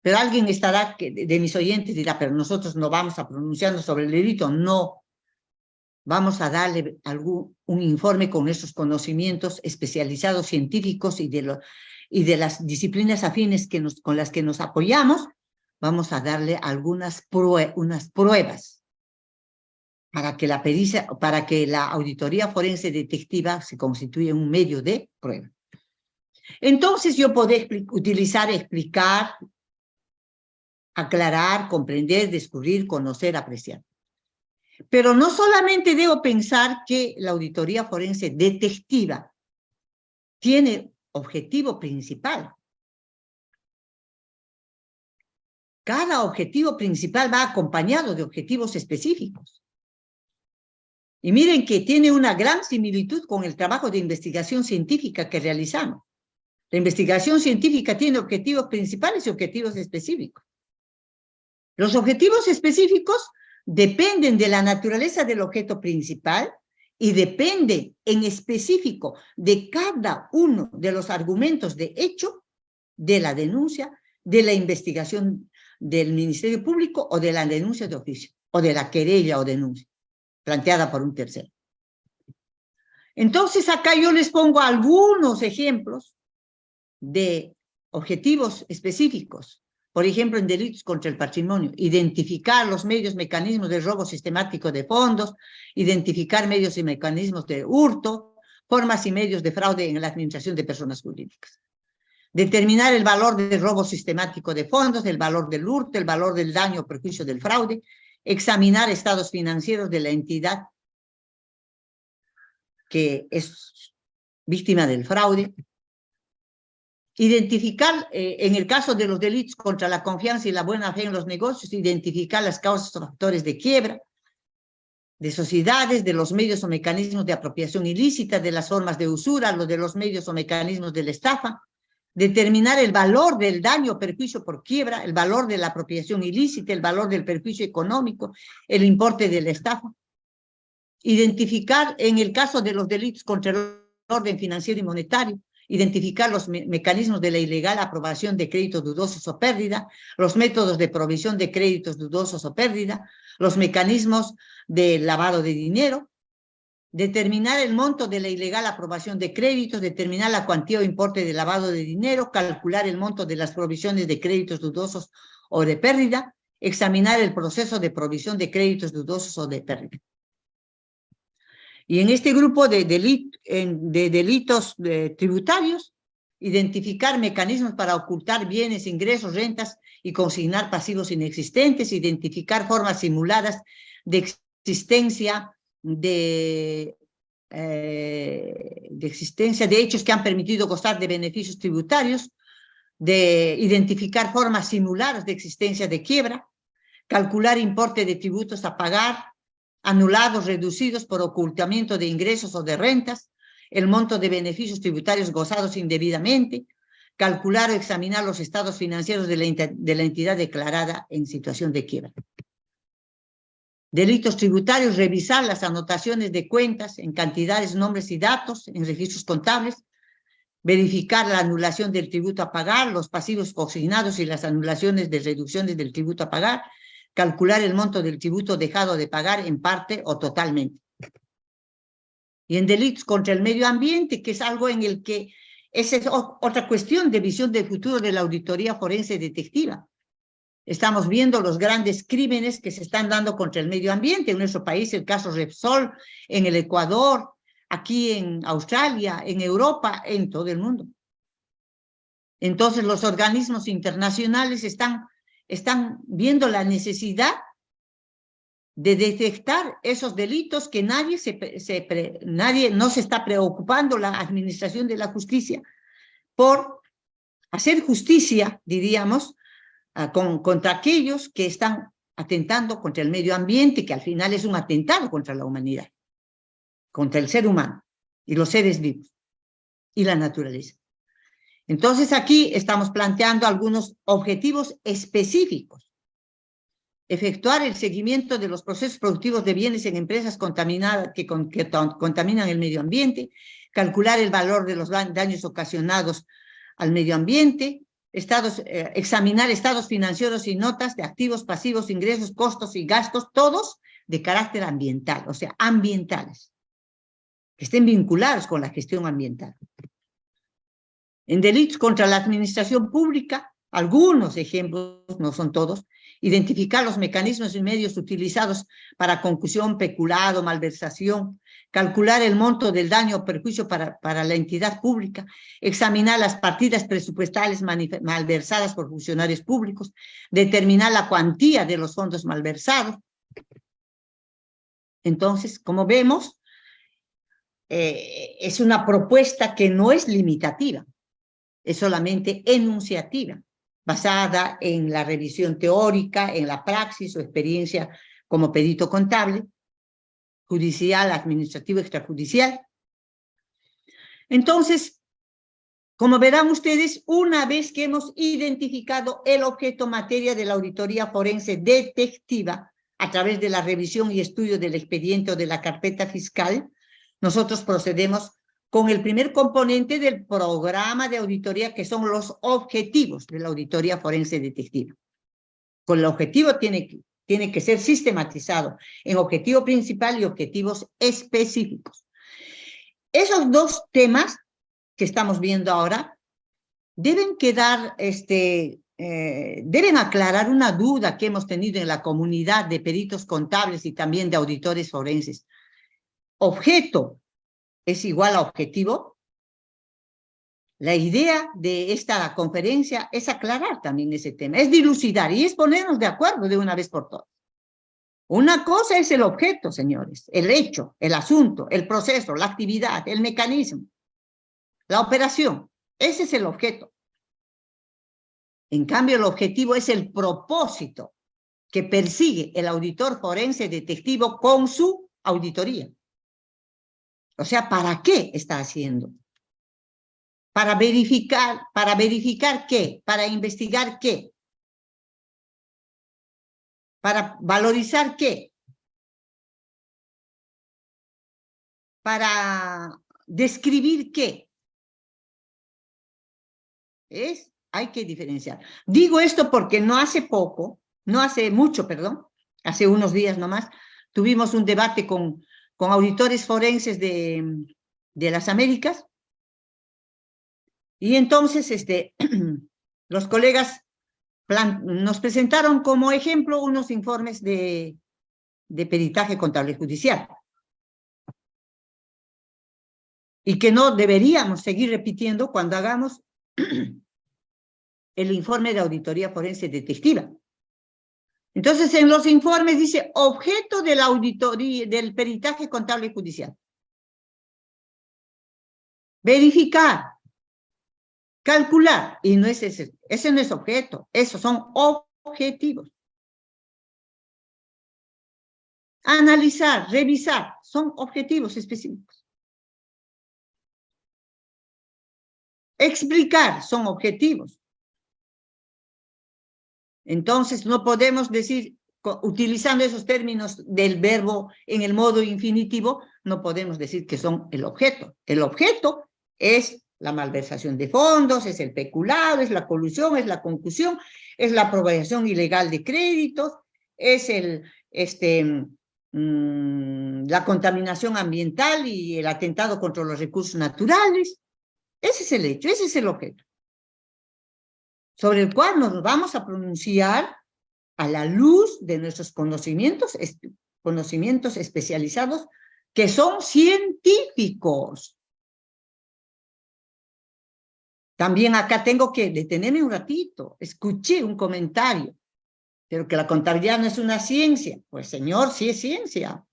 Pero alguien estará, de mis oyentes dirá, pero nosotros no vamos a pronunciarnos sobre el delito. No, vamos a darle un informe con esos conocimientos especializados científicos y de las disciplinas afines con las que nos apoyamos, vamos a darle unas pruebas para que la pericia, para que la auditoría forense detectiva se constituya un medio de prueba. Entonces yo puedo utilizar, explicar, aclarar, comprender, descubrir, conocer, apreciar. Pero no solamente debo pensar que la auditoría forense detectiva tiene objetivo principal. Cada objetivo principal va acompañado de objetivos específicos. Y miren que tiene una gran similitud con el trabajo de investigación científica que realizamos. La investigación científica tiene objetivos principales y objetivos específicos. Los objetivos específicos dependen de la naturaleza del objeto principal y dependen en específico de cada uno de los argumentos de hecho, de la denuncia, de la investigación del Ministerio Público o de la denuncia de oficio, o de la querella o denuncia, planteada por un tercero. Entonces, acá yo les pongo algunos ejemplos de objetivos específicos. Por ejemplo, en delitos contra el patrimonio, identificar los medios, mecanismos de robo sistemático de fondos, identificar medios y mecanismos de hurto, formas y medios de fraude en la administración de personas jurídicas. Determinar el valor del robo sistemático de fondos, el valor del hurto, el valor del daño o perjuicio del fraude, examinar estados financieros de la entidad que es víctima del fraude, identificar, en el caso de los delitos contra la confianza y la buena fe en los negocios, identificar las causas o factores de quiebra, de sociedades, de los medios o mecanismos de apropiación ilícita, de las formas de usura, de los medios o mecanismos de la estafa, determinar el valor del daño o perjuicio por quiebra, el valor de la apropiación ilícita, el valor del perjuicio económico, el importe de la estafa, identificar, en el caso de los delitos contra el orden financiero y monetario, identificar los mecanismos de la ilegal aprobación de créditos dudosos o pérdida, los métodos de provisión de créditos dudosos o pérdida, los mecanismos de lavado de dinero, determinar el monto de la ilegal aprobación de créditos, determinar la cuantía o importe de lavado de dinero, calcular el monto de las provisiones de créditos dudosos o de pérdida, examinar el proceso de provisión de créditos dudosos o de pérdida. Y en este grupo de delitos tributarios, identificar mecanismos para ocultar bienes, ingresos, rentas y consignar pasivos inexistentes, identificar formas simuladas de existencia de hechos que han permitido gozar de beneficios tributarios, de identificar formas simuladas de existencia de quiebra, calcular importe de tributos a pagar, anulados, reducidos por ocultamiento de ingresos o de rentas, el monto de beneficios tributarios gozados indebidamente, calcular o examinar los estados financieros de la entidad declarada en situación de quiebra. Delitos tributarios, revisar las anotaciones de cuentas en cantidades, nombres y datos en registros contables, verificar la anulación del tributo a pagar, los pasivos consignados y las anulaciones de reducciones del tributo a pagar, calcular el monto del tributo dejado de pagar en parte o totalmente. Y en delitos contra el medio ambiente, que es algo en el que esa es otra cuestión de visión del futuro de la auditoría forense detectiva. Estamos viendo los grandes crímenes que se están dando contra el medio ambiente en nuestro país, el caso Repsol, en el Ecuador, aquí en Australia, en Europa, en todo el mundo. Entonces los organismos internacionales están viendo la necesidad de detectar esos delitos que nadie no se está preocupando, la administración de la justicia, por hacer justicia, diríamos, contra aquellos que están atentando contra el medio ambiente, que al final es un atentado contra la humanidad, contra el ser humano y los seres vivos y la naturaleza. Entonces aquí estamos planteando algunos objetivos específicos. Efectuar el seguimiento de los procesos productivos de bienes en empresas contaminadas que contaminan el medio ambiente, calcular el valor de los daños ocasionados al medio ambiente, examinar estados financieros y notas de activos, pasivos, ingresos, costos y gastos, todos de carácter ambiental, o sea, ambientales, que estén vinculados con la gestión ambiental. En delitos contra la administración pública, algunos ejemplos, no son todos, identificar los mecanismos y medios utilizados para concusión, peculado, malversación, calcular el monto del daño o perjuicio para la entidad pública, examinar las partidas presupuestales malversadas por funcionarios públicos, determinar la cuantía de los fondos malversados. Entonces, como vemos, es una propuesta que no es limitativa, es solamente enunciativa, basada en la revisión teórica, en la praxis o experiencia como perito contable, judicial, administrativo, extrajudicial. Entonces, como verán ustedes, una vez que hemos identificado el objeto materia de la auditoría forense detectiva a través de la revisión y estudio del expediente o de la carpeta fiscal, nosotros procedemos con el primer componente del programa de auditoría, que son los objetivos de la auditoría forense detectiva. Con el objetivo tiene que ser sistematizado en objetivo principal y objetivos específicos. Esos dos temas que estamos viendo ahora deben quedar, deben aclarar una duda que hemos tenido en la comunidad de peritos contables y también de auditores forenses. ¿Objeto es igual a objetivo? La idea de esta conferencia es aclarar también ese tema, es dilucidar y es ponernos de acuerdo de una vez por todas. Una cosa es el objeto, señores, el hecho, el asunto, el proceso, la actividad, el mecanismo, la operación. Ese es el objeto. En cambio, el objetivo es el propósito que persigue el auditor forense detectivo con su auditoría. O sea, ¿para qué está haciendo? ¿Para verificar qué? ¿Para investigar qué? ¿Para valorizar qué? ¿Para describir qué? Hay que diferenciar. Digo esto porque hace unos días nomás, tuvimos un debate con auditores forenses de las Américas, y entonces los colegas nos presentaron como ejemplo unos informes de peritaje contable judicial, y que no deberíamos seguir repitiendo cuando hagamos el informe de auditoría forense detectiva. Entonces, en los informes dice objeto de la auditoría, del peritaje contable judicial. Verificar, calcular, y no es ese no es objeto, esos son objetivos. Analizar, revisar, son objetivos específicos. Explicar, son objetivos. Entonces, no podemos decir, utilizando esos términos del verbo en el modo infinitivo, no podemos decir que son el objeto. El objeto es la malversación de fondos, es el peculado, es la colusión, es la concusión, es la apropiación ilegal de créditos, es la contaminación ambiental y el atentado contra los recursos naturales. Ese es el hecho, ese es el objeto, sobre el cual nos vamos a pronunciar a la luz de nuestros conocimientos especializados, que son científicos. También acá tengo que detenerme un ratito. Escuché un comentario, pero que la contabilidad no es una ciencia. Pues señor, sí es ciencia.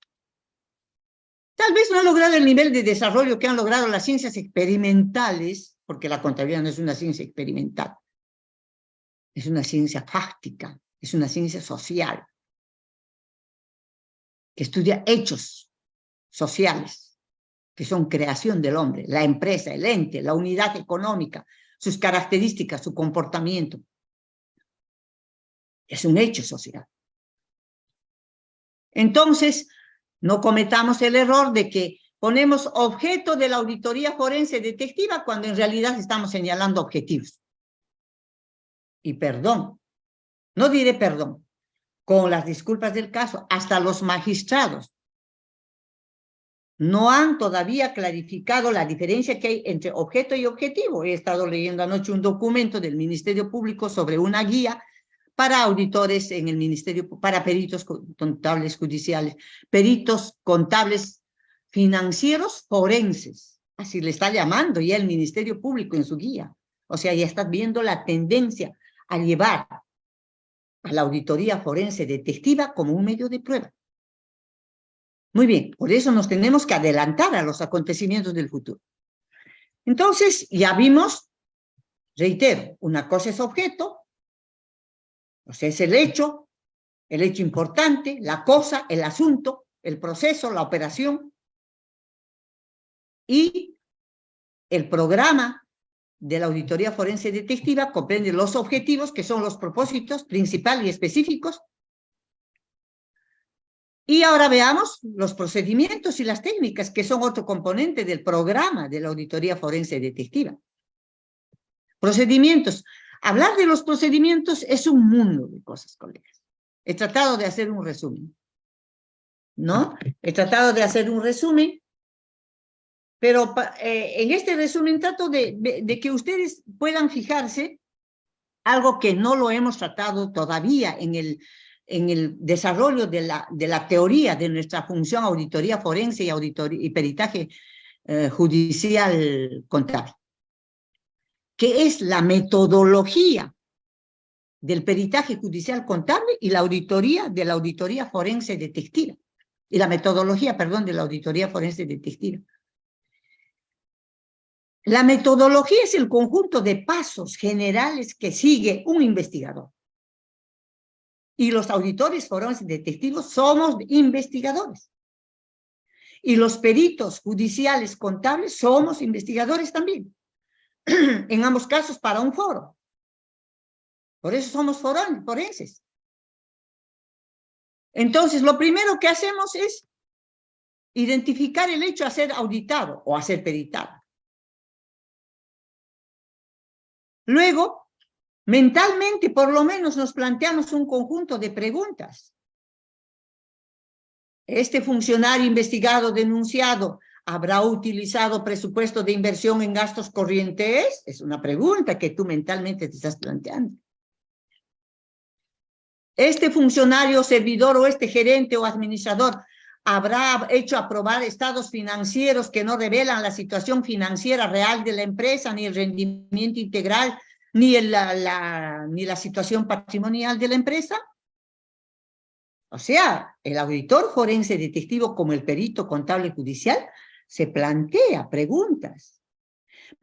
Tal vez no ha logrado el nivel de desarrollo que han logrado las ciencias experimentales, porque la contabilidad no es una ciencia experimental. Es una ciencia fáctica, es una ciencia social, que estudia hechos sociales, que son creación del hombre, la empresa, el ente, la unidad económica, sus características, su comportamiento. Es un hecho social. Entonces, no cometamos el error de que ponemos objeto de la auditoría forense detectiva cuando en realidad estamos señalando objetivos. Y perdón, no diré perdón, con las disculpas del caso, hasta los magistrados no han todavía clarificado la diferencia que hay entre objeto y objetivo. He estado leyendo anoche un documento del Ministerio Público sobre una guía para auditores en el Ministerio, para peritos contables judiciales, peritos contables financieros forenses, así le está llamando ya el Ministerio Público en su guía. O sea, ya estás viendo la tendencia a llevar a la auditoría forense detectiva como un medio de prueba. Muy bien, por eso nos tenemos que adelantar a los acontecimientos del futuro. Entonces, ya vimos, reitero, una cosa es objeto, o sea, es el hecho importante, la cosa, el asunto, el proceso, la operación, y el programa de la auditoría forense detectiva comprende los objetivos, que son los propósitos principales y específicos. Y ahora veamos los procedimientos y las técnicas, que son otro componente del programa de la auditoría forense detectiva. Procedimientos. Hablar de los procedimientos es un mundo de cosas, colegas. He tratado de hacer un resumen, ¿no? He tratado de hacer un resumen, pero en este resumen trato de que ustedes puedan fijarse algo que no lo hemos tratado todavía en el desarrollo de la teoría de nuestra función auditoría forense y peritaje judicial contable, que es la metodología del peritaje judicial contable y la auditoría de la auditoría forense detectiva, y la metodología, perdón, de la auditoría forense detectiva. La metodología es el conjunto de pasos generales que sigue un investigador. Y los auditores forenses detectivos somos investigadores. Y los peritos judiciales contables somos investigadores también. En ambos casos para un foro. Por eso somos forenses. Entonces, lo primero que hacemos es identificar el hecho a ser auditado o a ser peritado. Luego, mentalmente, por lo menos, nos planteamos un conjunto de preguntas. ¿Este funcionario investigado, denunciado, habrá utilizado presupuesto de inversión en gastos corrientes? Es una pregunta que tú mentalmente te estás planteando. ¿Este funcionario, servidor o este gerente o administrador habrá hecho aprobar estados financieros que no revelan la situación financiera real de la empresa, ni el rendimiento integral, ni la situación patrimonial de la empresa? O sea, el auditor forense detectivo como el perito contable judicial se plantea preguntas.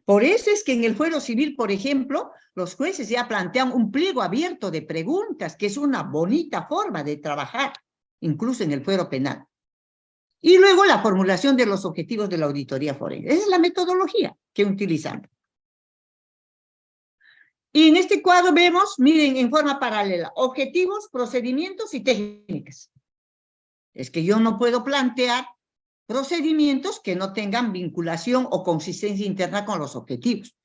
Por eso es que en el fuero civil, por ejemplo, los jueces ya plantean un pliego abierto de preguntas, que es una bonita forma de trabajar, incluso en el fuero penal. Y luego la formulación de los objetivos de la auditoría forense. Esa es la metodología que utilizamos. Y en este cuadro vemos, miren, en forma paralela, objetivos, procedimientos y técnicas. Es que yo no puedo plantear procedimientos que no tengan vinculación o consistencia interna con los objetivos.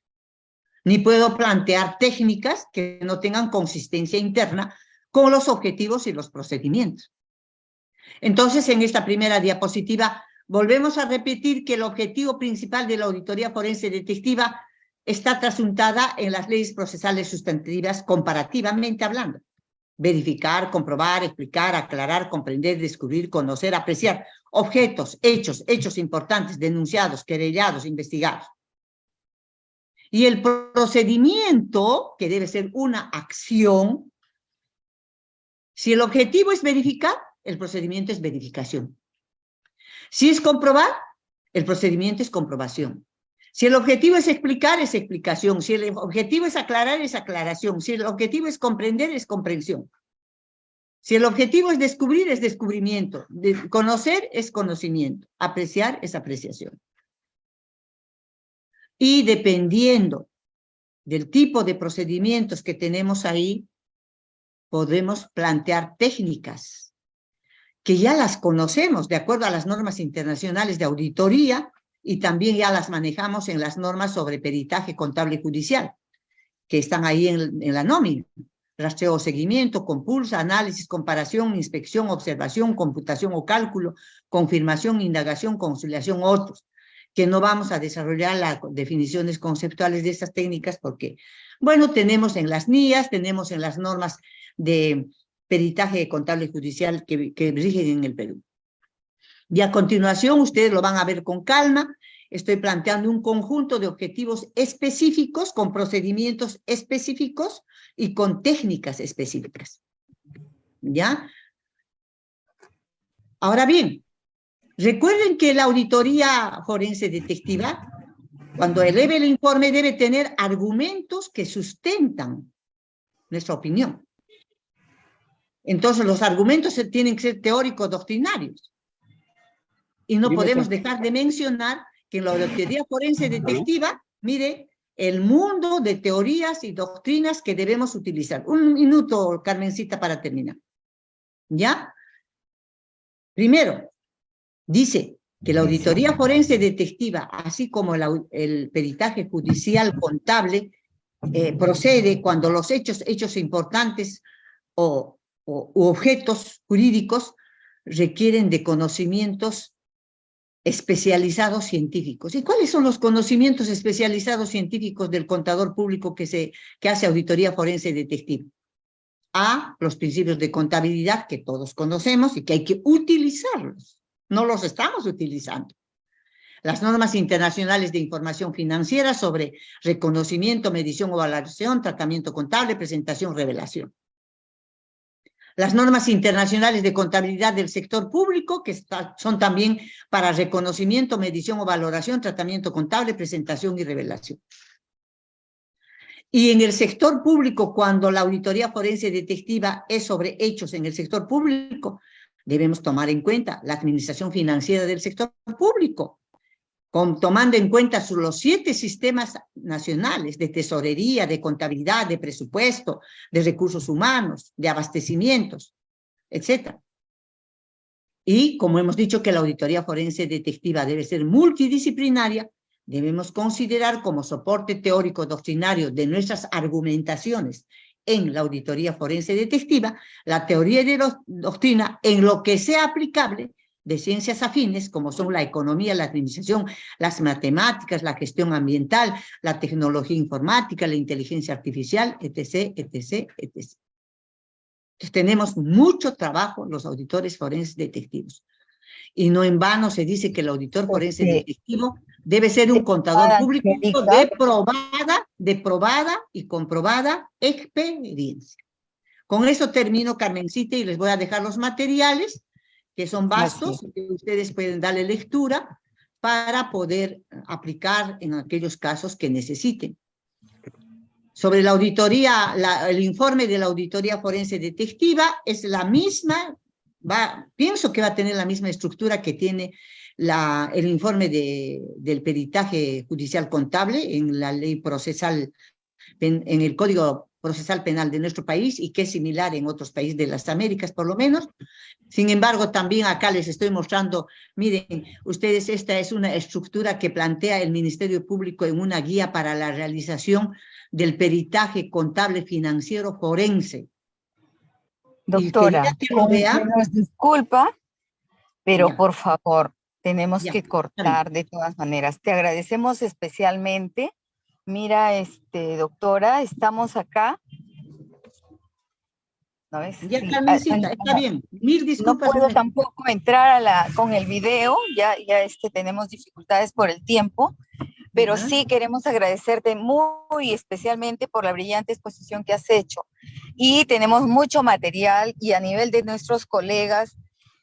Ni puedo plantear técnicas que no tengan consistencia interna con los objetivos y los procedimientos. Entonces, en esta primera diapositiva, volvemos a repetir que el objetivo principal de la auditoría forense detectiva está trasuntada en las leyes procesales sustantivas comparativamente hablando. Verificar, comprobar, explicar, aclarar, comprender, descubrir, conocer, apreciar objetos, hechos importantes, denunciados, querellados, investigados. Y el procedimiento, que debe ser una acción, si el objetivo es verificar, el procedimiento es verificación. Si es comprobar, el procedimiento es comprobación. Si el objetivo es explicar, es explicación. Si el objetivo es aclarar, es aclaración. Si el objetivo es comprender, es comprensión. Si el objetivo es descubrir, es descubrimiento. Conocer es conocimiento. Apreciar es apreciación. Y dependiendo del tipo de procedimientos que tenemos ahí, podemos plantear técnicas que ya las conocemos de acuerdo a las normas internacionales de auditoría y también ya las manejamos en las normas sobre peritaje contable judicial, que están ahí en la nómina. Rastreo o seguimiento, compulsa, análisis, comparación, inspección, observación, computación o cálculo, confirmación, indagación, conciliación, otros, que no vamos a desarrollar las definiciones conceptuales de estas técnicas porque, bueno, tenemos en las NIAs, tenemos en las normas de peritaje contable judicial que rigen en el Perú. Y a continuación, ustedes lo van a ver con calma, estoy planteando un conjunto de objetivos específicos, con procedimientos específicos y con técnicas específicas. ¿Ya? Ahora bien, recuerden que la auditoría forense detectiva, cuando eleve el informe, debe tener argumentos que sustentan nuestra opinión. Entonces, los argumentos tienen que ser teóricos, doctrinarios. Y no podemos dejar de mencionar que en la auditoría forense detectiva, mire, el mundo de teorías y doctrinas que debemos utilizar. Un minuto, Carmencita, para terminar. ¿Ya? Primero, dice que la auditoría forense detectiva, así como el peritaje judicial contable, procede cuando los hechos importantes u objetos jurídicos requieren de conocimientos especializados científicos. ¿Y cuáles son los conocimientos especializados científicos del contador público que hace auditoría forense detective? A, los principios de contabilidad que todos conocemos y que hay que utilizarlos. No los estamos utilizando. Las normas internacionales de información financiera sobre reconocimiento, medición o valoración, tratamiento contable, presentación, revelación. Las normas internacionales de contabilidad del sector público, que son también para reconocimiento, medición o valoración, tratamiento contable, presentación y revelación. Y en el sector público, cuando la auditoría forense detectiva es sobre hechos en el sector público, debemos tomar en cuenta la administración financiera del sector público, tomando en cuenta los 7 sistemas nacionales de tesorería, de contabilidad, de presupuesto, de recursos humanos, de abastecimientos, etc. Y como hemos dicho que la auditoría forense detectiva debe ser multidisciplinaria, debemos considerar como soporte teórico doctrinario de nuestras argumentaciones en la auditoría forense detectiva la teoría de la doctrina en lo que sea aplicable de ciencias afines, como son la economía, la administración, las matemáticas, la gestión ambiental, la tecnología informática, la inteligencia artificial, etc., etc., etc. Entonces tenemos mucho trabajo los auditores forenses detectivos. Y no en vano se dice que el auditor forense detectivo debe ser un contador público de probada y comprobada experiencia. Con eso termino, Carmencita, y les voy a dejar los materiales, que son vastos, que ustedes pueden darle lectura para poder aplicar en aquellos casos que necesiten. Sobre la auditoría, el informe de la auditoría forense detectiva es la misma, pienso que va a tener la misma estructura que tiene el informe del peritaje judicial contable en la ley procesal, en el Código Procesal Penal de nuestro país, y que es similar en otros países de las Américas, por lo menos. Sin embargo, también acá les estoy mostrando, miren, ustedes, esta es una estructura que plantea el Ministerio Público en una guía para la realización del peritaje contable financiero forense. Doctora, nos disculpa, pero por favor, tenemos que cortar de todas maneras. Te agradecemos especialmente. Mira, doctora, estamos acá. ¿No ves? Ya, sí, Carmencita, está bien. Mil disculpas. No puedo tampoco entrar con el video, ya tenemos dificultades por el tiempo, pero sí queremos agradecerte muy especialmente por la brillante exposición que has hecho. Y tenemos mucho material, y a nivel de nuestros colegas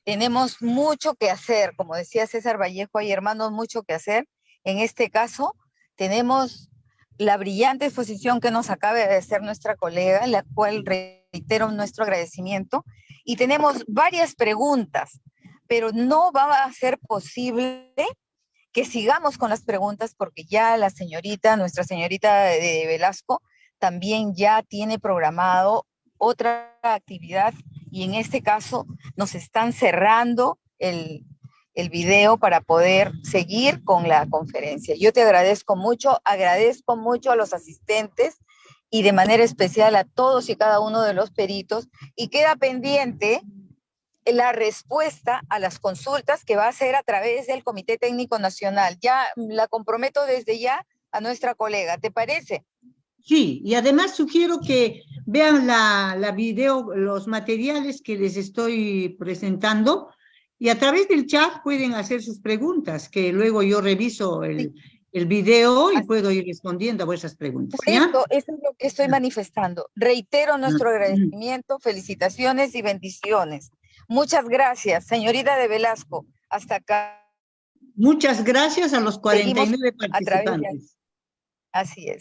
tenemos mucho que hacer. Como decía César Vallejo, hay hermanos, mucho que hacer. En este caso, tenemos la brillante exposición que nos acaba de hacer nuestra colega, en la cual reitero nuestro agradecimiento, y tenemos varias preguntas, pero no va a ser posible que sigamos con las preguntas porque ya nuestra señorita de Velasco, también ya tiene programado otra actividad, y en este caso nos están cerrando el video para poder seguir con la conferencia. Yo te agradezco mucho a los asistentes y de manera especial a todos y cada uno de los peritos, y queda pendiente la respuesta a las consultas que va a ser a través del Comité Técnico Nacional. Ya la comprometo desde ya a nuestra colega, ¿te parece? Sí, y además sugiero que vean los materiales que les estoy presentando, y a través del chat pueden hacer sus preguntas, que luego yo reviso el video y puedo ir respondiendo a vuestras preguntas. Por eso es lo que estoy manifestando. Reitero nuestro agradecimiento, felicitaciones y bendiciones. Muchas gracias, señorita de Velasco. Hasta acá. Muchas gracias a los 49 participantes. Así es.